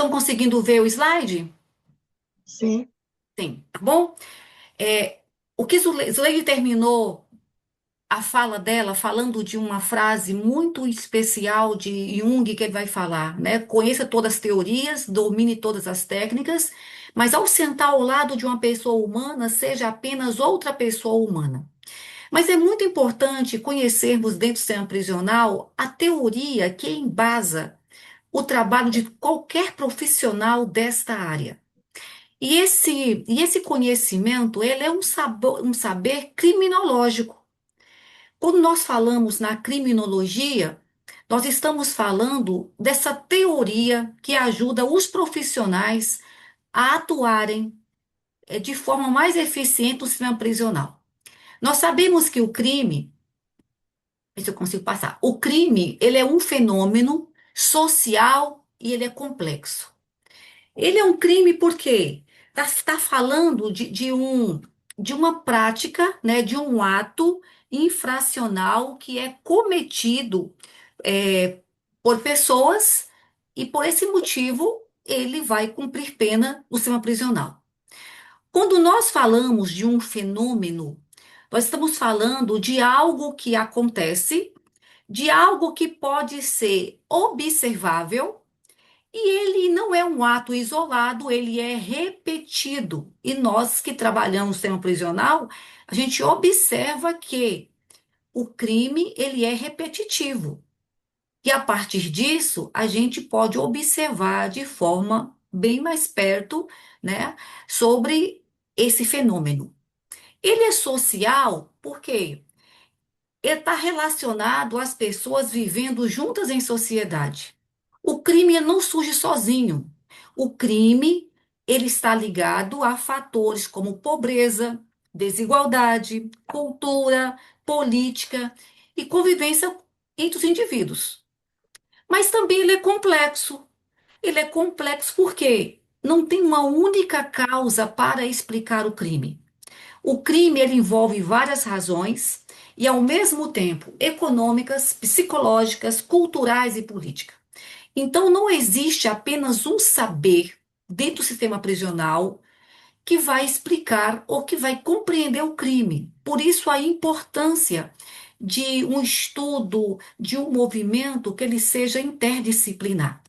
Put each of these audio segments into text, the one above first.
Estão conseguindo ver o slide? Sim. Sim, tá bom? É, o que Zuleide terminou a fala dela falando de uma frase muito especial de Jung que ele vai falar, né? Conheça todas as teorias, domine todas as técnicas, mas ao sentar ao lado de uma pessoa humana, seja apenas outra pessoa humana. Mas é muito importante conhecermos dentro do sistema prisional a teoria que embasa o trabalho de qualquer profissional desta área. E esse conhecimento, ele é um saber criminológico. Quando nós falamos na criminologia, nós estamos falando dessa teoria que ajuda os profissionais a atuarem de forma mais eficiente no sistema prisional. Nós sabemos que o crime, ver se eu consigo passar, o crime, ele é um fenômeno social e ele é complexo. Ele é um crime porque está falando de uma prática, né, de um ato infracional que é cometido é, por pessoas e por esse motivo ele vai cumprir pena no sistema prisional. Quando nós falamos de um fenômeno, nós estamos falando de algo que acontece, de algo que pode ser observável e ele não é um ato isolado, ele é repetido. E nós que trabalhamos no sistema prisional, a gente observa que o crime ele é repetitivo. E a partir disso, a gente pode observar de forma bem mais perto, né, sobre esse fenômeno. Ele é social porque ele está relacionado às pessoas vivendo juntas em sociedade. O crime não surge sozinho. O crime, ele está ligado a fatores como pobreza, desigualdade, cultura, política e convivência entre os indivíduos. Mas também ele é complexo. Ele é complexo porque não tem uma única causa para explicar o crime. O crime ele envolve várias razões e, ao mesmo tempo, econômicas, psicológicas, culturais e políticas. Então, não existe apenas um saber dentro do sistema prisional que vai explicar ou que vai compreender o crime. Por isso, a importância de um estudo, de um movimento que ele seja interdisciplinar.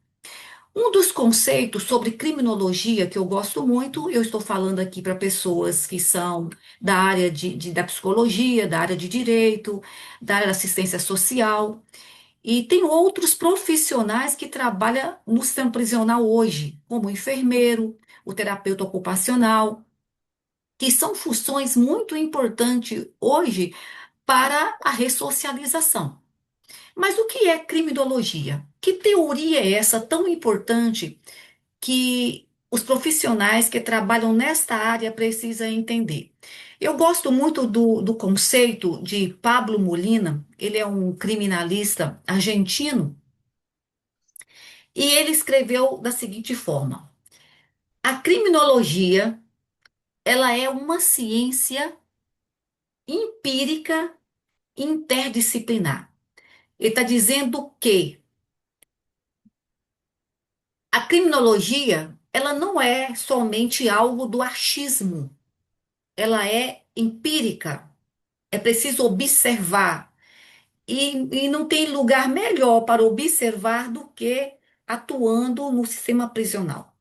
Um dos conceitos sobre criminologia que eu gosto muito, eu estou falando aqui para pessoas que são da área da psicologia, da área de direito, da área da assistência social, e tem outros profissionais que trabalham no sistema prisional hoje, como o enfermeiro, o terapeuta ocupacional, que são funções muito importantes hoje para a ressocialização. Mas o que é criminologia? Que teoria é essa tão importante que os profissionais que trabalham nesta área precisam entender? Eu gosto muito do conceito de Pablo Molina, ele é um criminalista argentino, e ele escreveu da seguinte forma: a criminologia, ela é uma ciência empírica interdisciplinar. Ele está dizendo que a criminologia, ela não é somente algo do achismo, ela é empírica. É preciso observar. E não tem lugar melhor para observar do que atuando no sistema prisional.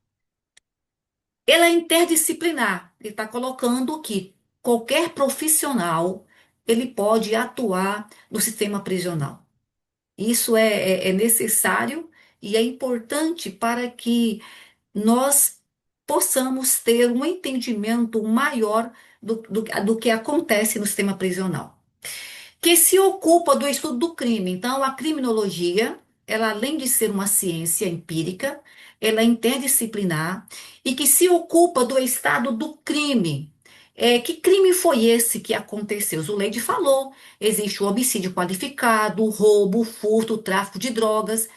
Ela é interdisciplinar. Ele está colocando que qualquer profissional ele pode atuar no sistema prisional. Isso é necessário e é importante para que nós possamos ter um entendimento maior do que acontece no sistema prisional, que se ocupa do estudo do crime. Então, a criminologia, ela além de ser uma ciência empírica, ela é interdisciplinar e que se ocupa do estado do crime. Que crime foi esse que aconteceu? Zuleide falou, existe o homicídio qualificado, o roubo, o furto, o tráfico de drogas.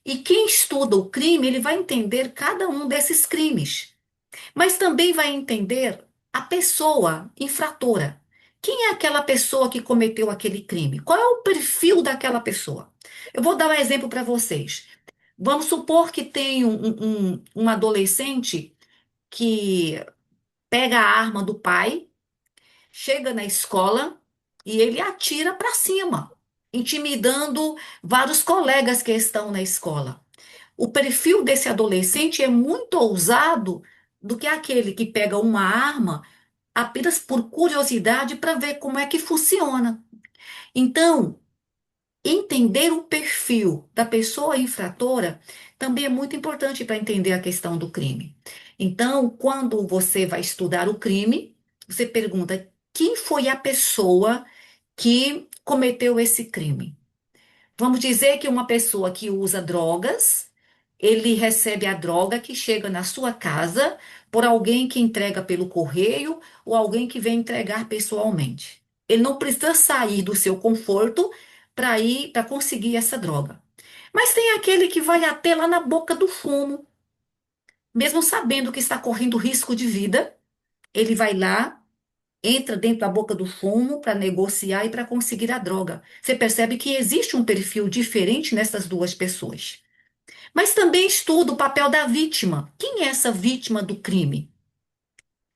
E quem estuda o crime, ele vai entender cada um desses crimes, mas também vai entender a pessoa infratora. Quem é aquela pessoa que cometeu aquele crime? Qual é o perfil daquela pessoa? Eu vou dar um exemplo para vocês. Vamos supor que tem um adolescente que pega a arma do pai, chega na escola e ele atira para cima, intimidando vários colegas que estão na escola. O perfil desse adolescente é muito ousado do que aquele que pega uma arma apenas por curiosidade para ver como é que funciona. Então, entender o perfil da pessoa infratora também é muito importante para entender a questão do crime. Então, quando você vai estudar o crime, você pergunta quem foi a pessoa que cometeu esse crime. Vamos dizer que uma pessoa que usa drogas, ele recebe a droga que chega na sua casa por alguém que entrega pelo correio ou alguém que vem entregar pessoalmente. Ele não precisa sair do seu conforto para conseguir essa droga. Mas tem aquele que vai até lá na boca do fumo, mesmo sabendo que está correndo risco de vida, ele vai lá, entra dentro da boca do fumo para negociar e para conseguir a droga. Você percebe que existe um perfil diferente nessas duas pessoas. Mas também estuda o papel da vítima. Quem é essa vítima do crime?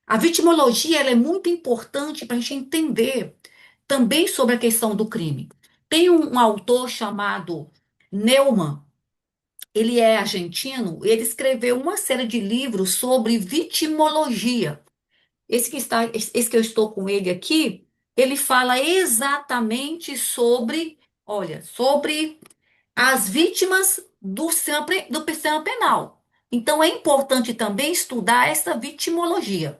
A vitimologia ela é muito importante para a gente entender também sobre a questão do crime. Tem um autor chamado Neumann, ele é argentino, ele escreveu uma série de livros sobre vitimologia. Esse que eu estou com ele aqui, ele fala exatamente sobre, olha, sobre as vítimas do sistema penal. Então, é importante também estudar essa vitimologia.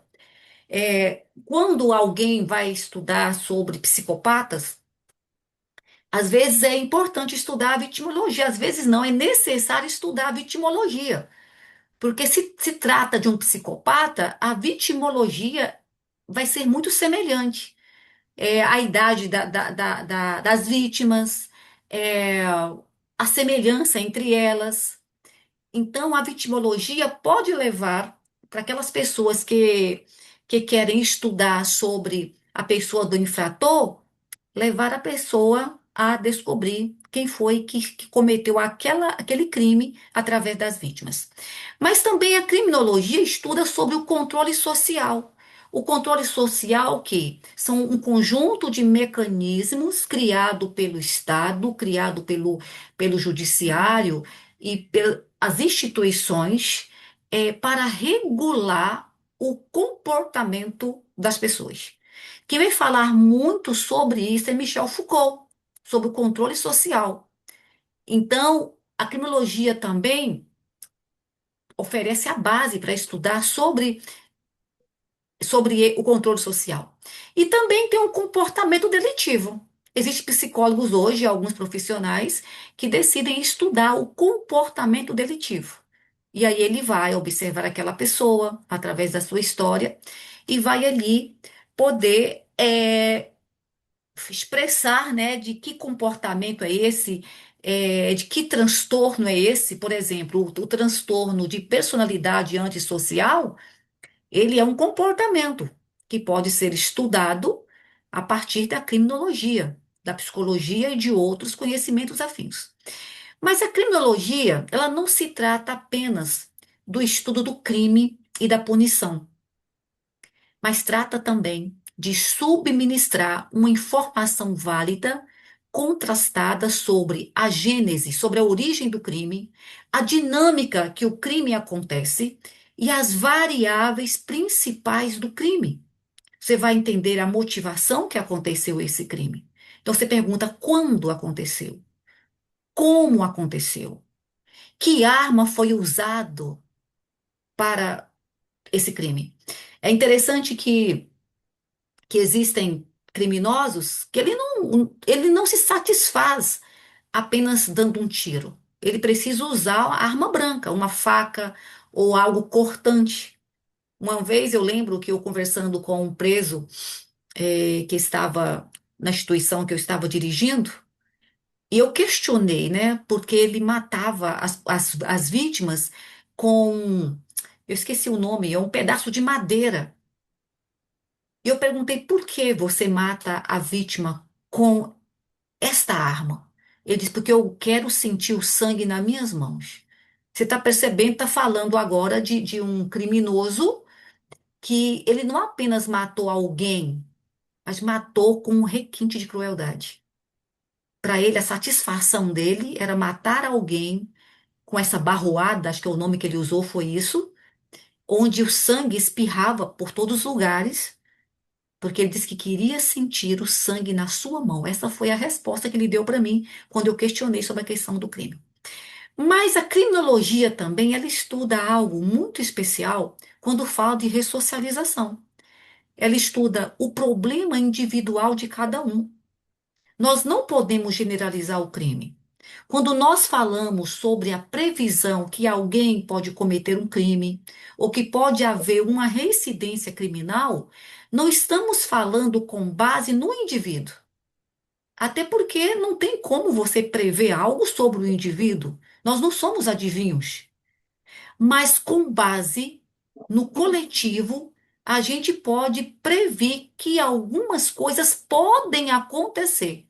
Quando alguém vai estudar sobre psicopatas, às vezes é importante estudar a vitimologia, às vezes não, é necessário estudar a vitimologia. Porque se trata de um psicopata, a vitimologia vai ser muito semelhante. A idade das vítimas, é, a semelhança entre elas. Então, a vitimologia pode levar para aquelas pessoas que querem estudar sobre a pessoa do infrator, levar a pessoa a descobrir quem foi que cometeu aquele crime através das vítimas. Mas também a criminologia estuda sobre o controle social. O controle social, que são um conjunto de mecanismos criado pelo Estado, criado pelo judiciário e pelas instituições, para regular o comportamento das pessoas. Quem vai falar muito sobre isso é Michel Foucault, sobre o controle social. Então, a criminologia também oferece a base para estudar sobre o controle social. E também tem um comportamento delitivo. Existem psicólogos hoje, alguns profissionais, que decidem estudar o comportamento delitivo. E aí ele vai observar aquela pessoa através da sua história e vai ali poder expressar, né, de que comportamento é esse, de que transtorno é esse. Por exemplo, o transtorno de personalidade antissocial, ele é um comportamento que pode ser estudado a partir da criminologia, da psicologia e de outros conhecimentos afins. Mas a criminologia, ela não se trata apenas do estudo do crime e da punição, mas trata também de subministrar uma informação válida, contrastada sobre a gênese, sobre a origem do crime, a dinâmica que o crime acontece e as variáveis principais do crime. Você vai entender a motivação que aconteceu esse crime. Então você pergunta quando aconteceu, como aconteceu, que arma foi usado para esse crime. É interessante que existem criminosos que ele não se satisfaz apenas dando um tiro. Ele precisa usar a arma branca, uma faca ou algo cortante. Uma vez eu lembro que eu conversando com um preso que estava na instituição que eu estava dirigindo, e eu questionei, né, porque ele matava as vítimas com, eu esqueci o nome, é um pedaço de madeira. E eu perguntei por que você mata a vítima com esta arma? Ele disse, porque eu quero sentir o sangue nas minhas mãos. Você está percebendo, está falando agora de um criminoso que ele não apenas matou alguém, mas matou com um requinte de crueldade. Para ele, a satisfação dele era matar alguém com essa barroada, acho que é o nome que ele usou foi isso, onde o sangue espirrava por todos os lugares, porque ele disse que queria sentir o sangue na sua mão. Essa foi a resposta que ele deu para mim quando eu questionei sobre a questão do crime. Mas a criminologia também, ela estuda algo muito especial quando fala de ressocialização. Ela estuda o problema individual de cada um. Nós não podemos generalizar o crime. Quando nós falamos sobre a previsão que alguém pode cometer um crime, ou que pode haver uma reincidência criminal, não estamos falando com base no indivíduo. Até porque não tem como você prever algo sobre o indivíduo. Nós não somos adivinhos. Mas com base no coletivo, a gente pode prever que algumas coisas podem acontecer.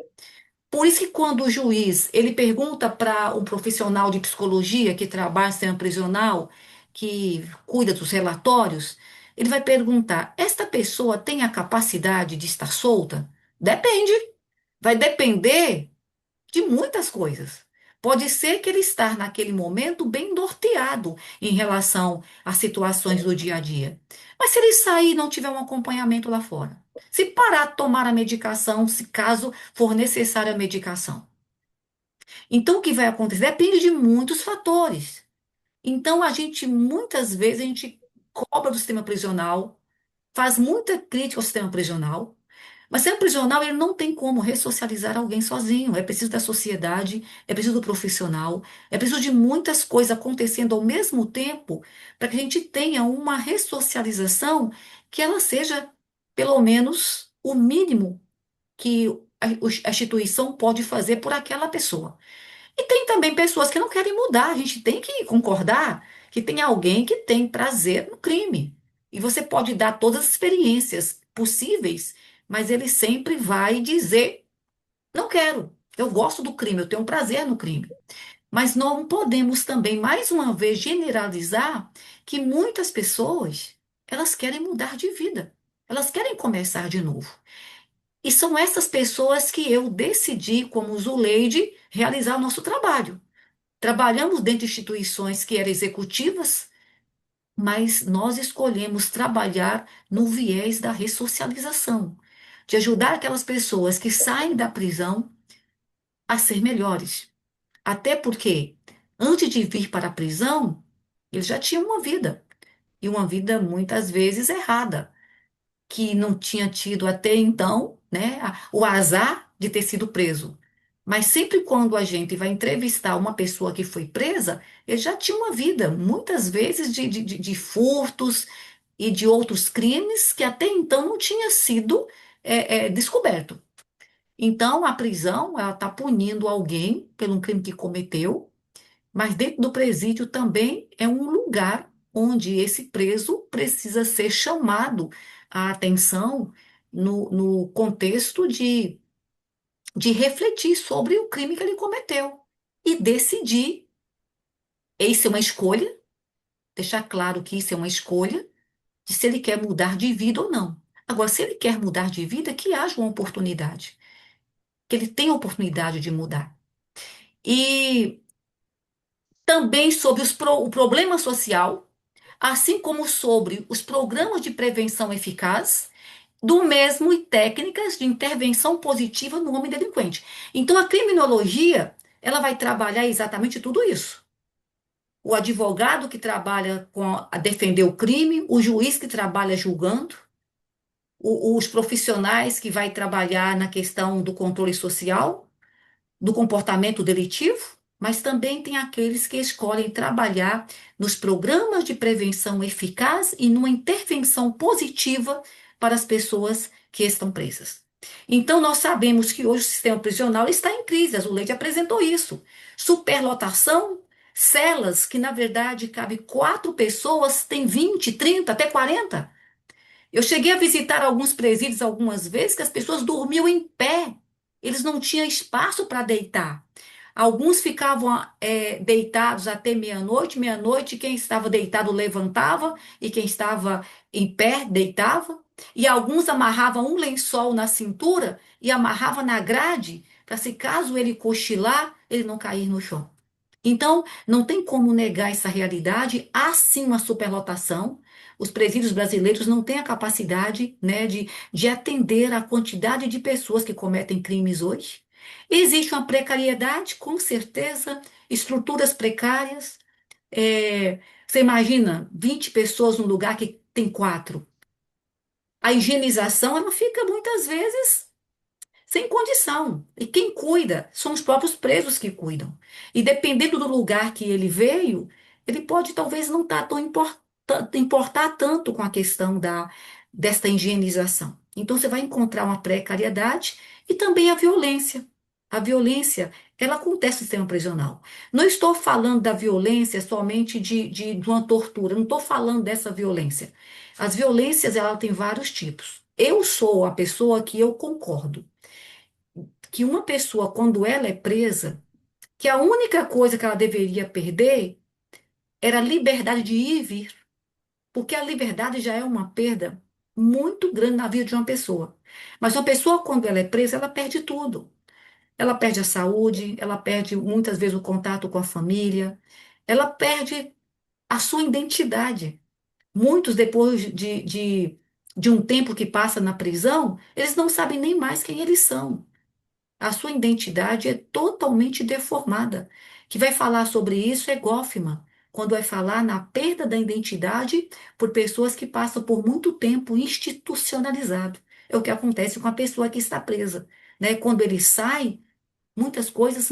Por isso que quando o juiz ele pergunta para um profissional de psicologia que trabalha no sistema prisional, que cuida dos relatórios, ele vai perguntar: esta pessoa tem a capacidade de estar solta? Depende. Vai depender de muitas coisas. Pode ser que ele está naquele momento bem norteado em relação às situações do dia a dia. Mas se ele sair e não tiver um acompanhamento lá fora, se parar de tomar a medicação, se caso for necessária a medicação. Então, o que vai acontecer depende de muitos fatores. Então, muitas vezes, a gente cobra do sistema prisional, faz muita crítica ao sistema prisional, mas sistema prisional ele não tem como ressocializar alguém sozinho. É preciso da sociedade, é preciso do profissional, é preciso de muitas coisas acontecendo ao mesmo tempo para que a gente tenha uma ressocialização que ela seja, pelo menos, o mínimo que a instituição pode fazer por aquela pessoa. E tem também pessoas que não querem mudar. A gente tem que concordar que tem alguém que tem prazer no crime. E você pode dar todas as experiências possíveis, mas ele sempre vai dizer: não quero. Eu gosto do crime, eu tenho prazer no crime. Mas não podemos também, mais uma vez, generalizar que muitas pessoas, elas querem mudar de vida. Elas querem começar de novo. E são essas pessoas que eu decidi, como Zuleide, realizar o nosso trabalho. Trabalhamos dentro de instituições que eram executivas, mas nós escolhemos trabalhar no viés da ressocialização, de ajudar aquelas pessoas que saem da prisão a ser melhores. Até porque, antes de vir para a prisão, eles já tinham uma vida, e uma vida muitas vezes errada, que não tinha tido até então, né, o azar de ter sido preso. Mas sempre quando a gente vai entrevistar uma pessoa que foi presa, ele já tinha uma vida, muitas vezes de furtos e de outros crimes que até então não tinha sido descoberto. Então, a prisão, ela está punindo alguém pelo um crime que cometeu, mas dentro do presídio também é um lugar onde esse preso precisa ser chamado a atenção no contexto de refletir sobre o crime que ele cometeu e decidir. Isso é uma escolha, deixar claro que isso é uma escolha de se ele quer mudar de vida ou não. Agora, se ele quer mudar de vida, que haja uma oportunidade, que ele tenha a oportunidade de mudar. E também sobre o problema social, assim como sobre os programas de prevenção eficaz, do mesmo e técnicas de intervenção positiva no homem delinquente. Então, a criminologia, ela vai trabalhar exatamente tudo isso. O advogado que trabalha a defender o crime, o juiz que trabalha julgando, os profissionais que vai trabalhar na questão do controle social, do comportamento delitivo, mas também tem aqueles que escolhem trabalhar nos programas de prevenção eficaz e numa intervenção positiva para as pessoas que estão presas. Então, nós sabemos que hoje o sistema prisional está em crise, a Zuleide apresentou isso. Superlotação, celas que, na verdade, cabe 4 pessoas, tem 20, 30, até 40. Eu cheguei a visitar alguns presídios algumas vezes que as pessoas dormiam em pé. Eles não tinham espaço para deitar. Alguns ficavam deitados até meia-noite, meia-noite, quem estava deitado levantava e quem estava em pé deitava. E alguns amarravam um lençol na cintura e amarravam na grade, para se caso ele cochilar, ele não cair no chão. Então, não tem como negar essa realidade. Há sim uma superlotação. Os presídios brasileiros não têm a capacidade, né, de atender a quantidade de pessoas que cometem crimes hoje. Existe uma precariedade, com certeza, estruturas precárias. Você imagina 20 pessoas num lugar que tem quatro. A higienização, ela fica muitas vezes sem condição. E quem cuida são os próprios presos que cuidam. E dependendo do lugar que ele veio, ele pode talvez não estar tão importar tanto com a questão desta higienização. Então você vai encontrar uma precariedade e também a violência. A violência, ela acontece no sistema prisional. Não estou falando da violência somente de uma tortura, não estou falando dessa violência. As violências, ela tem vários tipos. Eu sou a pessoa que eu concordo que uma pessoa, quando ela é presa, que a única coisa que ela deveria perder era a liberdade de ir e vir, porque a liberdade já é uma perda muito grande na vida de uma pessoa. Mas uma pessoa, quando ela é presa, ela perde tudo. Ela perde a saúde, ela perde muitas vezes o contato com a família, ela perde a sua identidade. Muitos, depois de um tempo que passa na prisão, eles não sabem nem mais quem eles são. A sua identidade é totalmente deformada. Que vai falar sobre isso é Goffman, quando vai falar na perda da identidade por pessoas que passam por muito tempo institucionalizado. É o que acontece com a pessoa que está presa, né? Quando ele sai, muitas coisas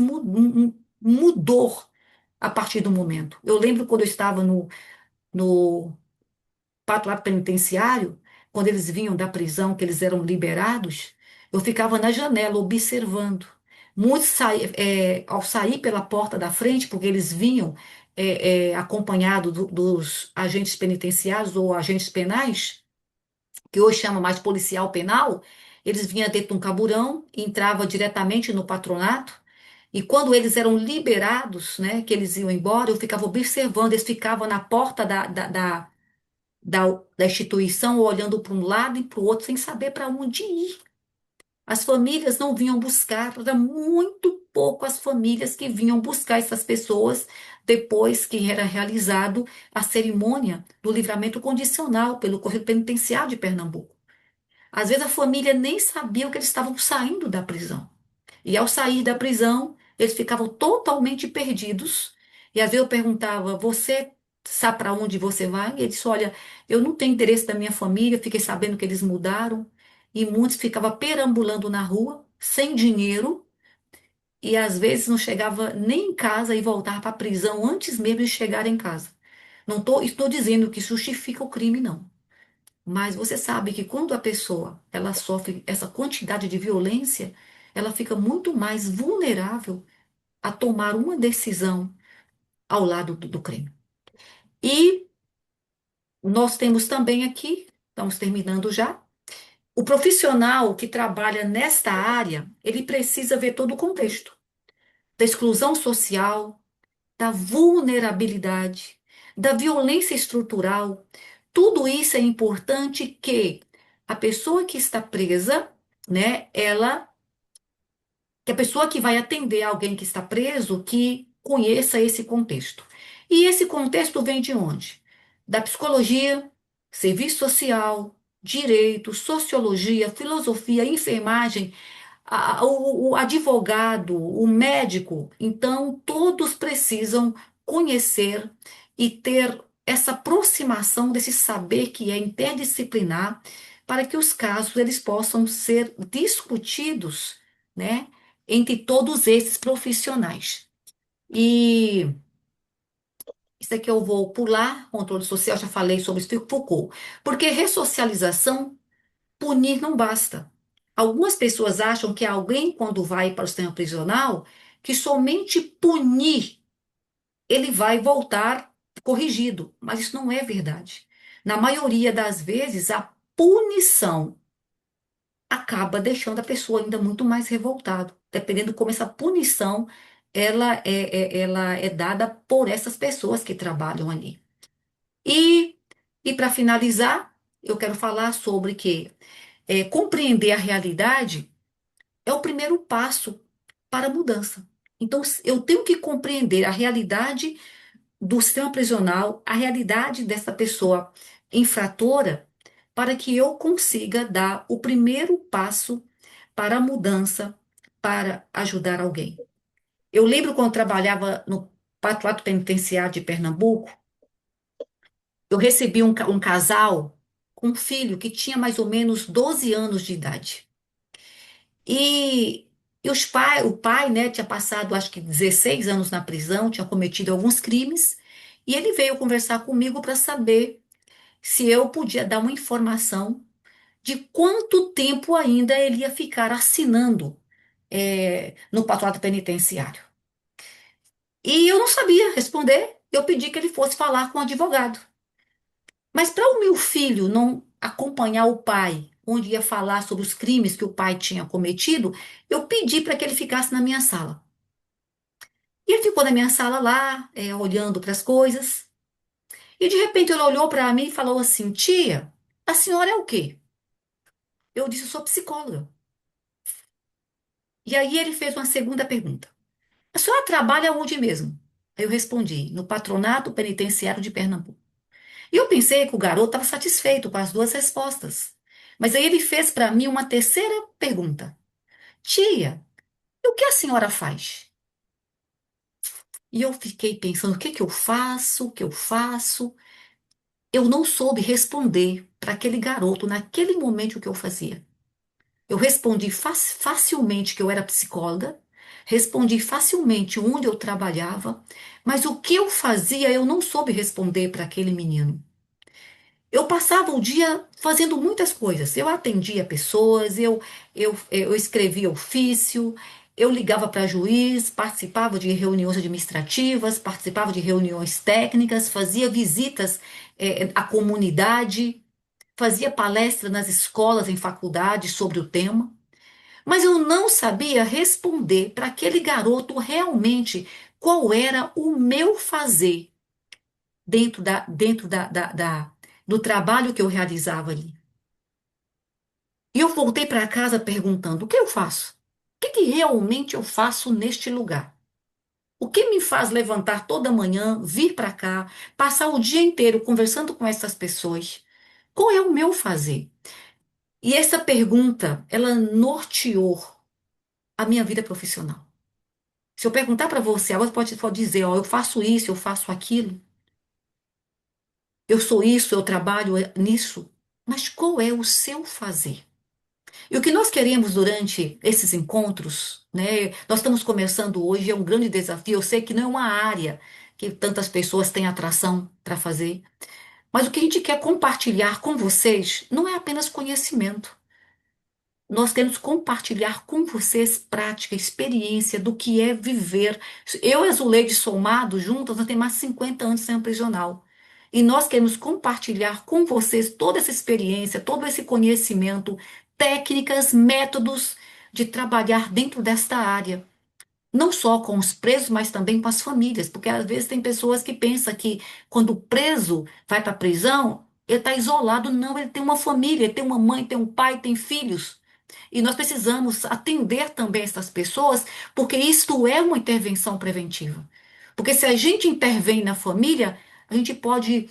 mudou a partir do momento. Eu lembro quando eu estava no patronato penitenciário, quando eles vinham da prisão, que eles eram liberados, eu ficava na janela observando. Muitos ao sair pela porta da frente, porque eles vinham acompanhados dos agentes penitenciários ou agentes penais, que hoje chama mais policial penal, eles vinham dentro de um caburão, entrava diretamente no patronato, e quando eles eram liberados, né, que eles iam embora, eu ficava observando, eles ficavam na porta da instituição, olhando para um lado e para o outro, sem saber para onde ir. As famílias não vinham buscar, era muito pouco as famílias que vinham buscar essas pessoas depois que era realizado a cerimônia do livramento condicional pelo Correio Penitenciário de Pernambuco. Às vezes a família nem sabia que eles estavam saindo da prisão. E ao sair da prisão, eles ficavam totalmente perdidos. E às vezes eu perguntava: Você sabe para onde você vai? E ele disse: Olha, eu não tenho interesse da minha família, fiquei sabendo que eles mudaram. E muitos ficavam perambulando na rua, sem dinheiro, e às vezes não chegava nem em casa e voltava para a prisão antes mesmo de chegar em casa. Não estou dizendo que isso justifica o crime, não. Mas você sabe que quando a pessoa ela sofre essa quantidade de violência, ela fica muito mais vulnerável a tomar uma decisão ao lado do crime. E nós temos também aqui, estamos terminando já, o profissional que trabalha nesta área, ele precisa ver todo o contexto da exclusão social, da vulnerabilidade, da violência estrutural. Tudo isso é importante que a pessoa que está presa, né, que a pessoa que vai atender alguém que está preso, que conheça esse contexto. E esse contexto vem de onde? Da psicologia, serviço social, direito, sociologia, filosofia, enfermagem, o advogado, o médico. Então, todos precisam conhecer e ter essa aproximação desse saber que é interdisciplinar para que os casos eles possam ser discutidos, né, entre todos esses profissionais. E isso aqui eu vou pular, controle social, já falei sobre isso, Foucault. Porque ressocialização, punir não basta. Algumas pessoas acham que alguém, quando vai para o sistema prisional, que somente punir ele vai voltar corrigido. Mas isso não é verdade. Na maioria das vezes, a punição acaba deixando a pessoa ainda muito mais revoltada, dependendo como essa punição ela é dada por essas pessoas que trabalham ali. E, e para finalizar, eu quero falar sobre que compreender a realidade é o primeiro passo para a mudança. Então, eu tenho que compreender a realidade do sistema prisional, a realidade dessa pessoa infratora, para que eu consiga dar o primeiro passo para a mudança, para ajudar alguém. Eu lembro quando eu trabalhava no Patuato Penitenciário de Pernambuco, eu recebi um casal com um filho que tinha mais ou menos 12 anos de idade. E, o pai, né, tinha passado acho que 16 anos na prisão, tinha cometido alguns crimes, e ele veio conversar comigo para saber se eu podia dar uma informação de quanto tempo ainda ele ia ficar assinando no patronato penitenciário. E eu não sabia responder, eu pedi que ele fosse falar com o advogado. Mas para o meu filho não acompanhar o pai, onde ia falar sobre os crimes que o pai tinha cometido, eu pedi para que ele ficasse na minha sala. E ele ficou na minha sala lá, olhando para as coisas. E de repente ele olhou para mim e falou assim: Tia, a senhora é o quê? Eu disse: Eu sou psicóloga. E aí ele fez uma segunda pergunta: A senhora trabalha onde mesmo? Aí eu respondi: No Patronato Penitenciário de Pernambuco. E eu pensei que o garoto estava satisfeito com as duas respostas. Mas aí ele fez para mim uma terceira pergunta: Tia, e o que a senhora faz? E eu fiquei pensando: o que que eu faço? O que eu faço? Eu não soube responder para aquele garoto naquele momento o que eu fazia. Eu respondi facilmente que eu era psicóloga, respondi facilmente onde eu trabalhava, mas o que eu fazia eu não soube responder para aquele menino. Eu passava o dia fazendo muitas coisas. Eu atendia pessoas, eu escrevia ofício, eu ligava para juiz, participava de reuniões administrativas, participava de reuniões técnicas, fazia visitas à comunidade, fazia palestra nas escolas, em faculdades sobre o tema. Mas eu não sabia responder para aquele garoto realmente qual era o meu fazer do trabalho que eu realizava ali. E eu voltei para casa perguntando: o que eu faço? O que que realmente eu faço neste lugar? O que me faz levantar toda manhã, vir para cá, passar o dia inteiro conversando com essas pessoas? Qual é o meu fazer? E essa pergunta, ela norteou a minha vida profissional. Se eu perguntar para você, agora pode dizer, ó, eu faço isso, eu faço aquilo, eu sou isso, eu trabalho nisso, mas qual é o seu fazer? E o que nós queremos durante esses encontros, né? Nós estamos começando hoje, é um grande desafio. Eu sei que não é uma área que tantas pessoas têm atração para fazer, mas o que a gente quer compartilhar com vocês não é apenas conhecimento. Nós temos que compartilhar com vocês prática, experiência do que é viver. Eu e a Zuleide Somado, juntas, nós temos mais de 50 anos sendo prisional. E nós queremos compartilhar com vocês toda essa experiência, todo esse conhecimento, técnicas, métodos de trabalhar dentro desta área. Não só com os presos, mas também com as famílias, porque às vezes tem pessoas que pensam que quando o preso vai para a prisão, ele está isolado. Não, ele tem uma família, ele tem uma mãe, tem um pai, tem filhos. E nós precisamos atender também essas pessoas, porque isto é uma intervenção preventiva. Porque se a gente intervém na família, a gente pode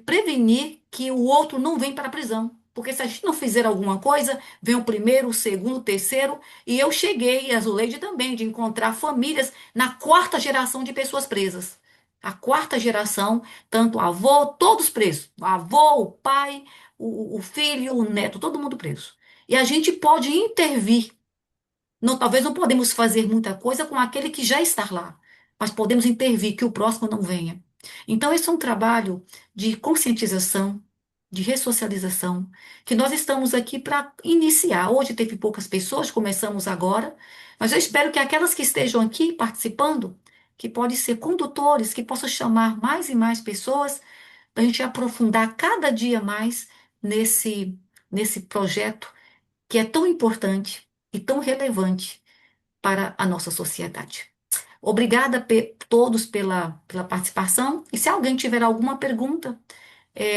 prevenir que o outro não venha para a prisão. Porque se a gente não fizer alguma coisa, vem o primeiro, o segundo, o terceiro. E eu cheguei, e a Zuleide também, de encontrar famílias na quarta geração de pessoas presas. A quarta geração, tanto o avô, todos presos. O avô, o pai, o filho, o neto, todo mundo preso. E a gente pode intervir. Não, talvez não podemos fazer muita coisa com aquele que já está lá, mas podemos intervir que o próximo não venha. Então, esse é um trabalho de conscientização, de ressocialização, que nós estamos aqui para iniciar. Hoje teve poucas pessoas, começamos agora, mas eu espero que aquelas que estejam aqui participando, que podem ser condutores, que possam chamar mais e mais pessoas, para a gente aprofundar cada dia mais nesse projeto que é tão importante e tão relevante para a nossa sociedade. Obrigada todos pela participação. E se alguém tiver alguma pergunta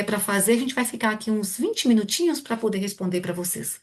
para fazer, a gente vai ficar aqui uns 20 minutinhos para poder responder para vocês.